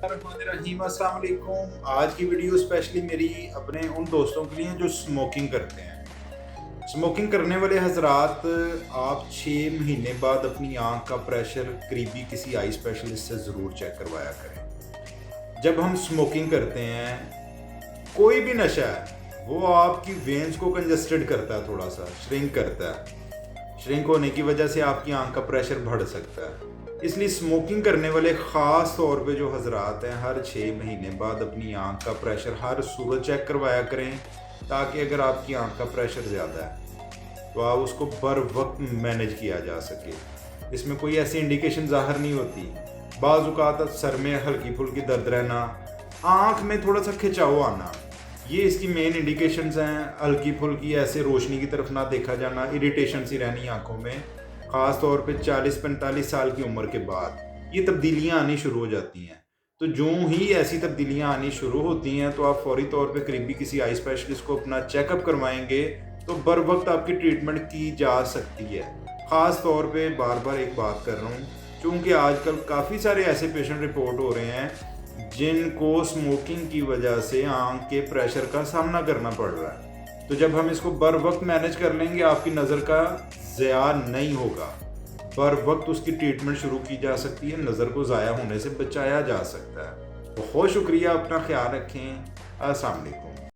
बिस्मिल्लाहिर्रहमानिर्रहीम। अस्सलाम वालेकुम। आज की वीडियो स्पेशली मेरी अपने उन दोस्तों के लिए जो स्मोकिंग करते हैं। स्मोकिंग करने वाले हजरात, आप 6 महीने बाद अपनी आंख का प्रेशर करीबी किसी आई स्पेशलिस्ट से ज़रूर चेक करवाया करें। जब हम स्मोकिंग करते हैं, कोई भी नशा है, वो आपकी वेन्स को कंजस्टेड करता है, थोड़ा सा श्रिंक करता है। श्रिंक होने की वजह से आपकी आंख का प्रेशर बढ़ सकता है। इसलिए स्मोकिंग करने वाले ख़ास तौर पे जो हजरात हैं, हर 6 महीने बाद अपनी आंख का प्रेशर हर सूरत चेक करवाया करें, ताकि अगर आपकी आंख का प्रेशर ज़्यादा है तो आप उसको बर वक्त मैनेज किया जा सके। इसमें कोई ऐसी इंडिकेशन ज़ाहिर नहीं होती। बाज़ औक़ात सर में हल्की फुल्की दर्द रहना, आंख में थोड़ा सा खिंचाव आना, ये इसकी मेन इंडिकेशंस हैं। हल्की फुल्की ऐसे रोशनी की तरफ ना देखा जाना, इरिटेशन सी रहनी आंखों में, ख़ास तौर पे 40-45 साल की उम्र के बाद ये तब्दीलियाँ आनी शुरू हो जाती हैं। तो जो ही ऐसी तब्दीलियाँ आनी शुरू होती हैं तो आप फौरी तौर पे करीबी किसी आई स्पेशलिस्ट को अपना चेकअप करवाएंगे तो बर वक्त आपकी ट्रीटमेंट की जा सकती है। ख़ास तौर पे बार बार एक बात कर रहा हूँ, चूँकि आजकल काफ़ी सारे ऐसे पेशेंट रिपोर्ट हो रहे हैं जिनको स्मोकिंग की वजह से आंख के प्रेशर का सामना करना पड़ रहा है। तो जब हम इसको बर वक्त मैनेज कर लेंगे, आपकी नज़र का ज़या नहीं होगा, बर वक्त उसकी ट्रीटमेंट शुरू की जा सकती है, नज़र को ज़ाया होने से बचाया जा सकता है। बहुत शुक्रिया, अपना ख्याल रखें। अस्सलाम वालेकुम।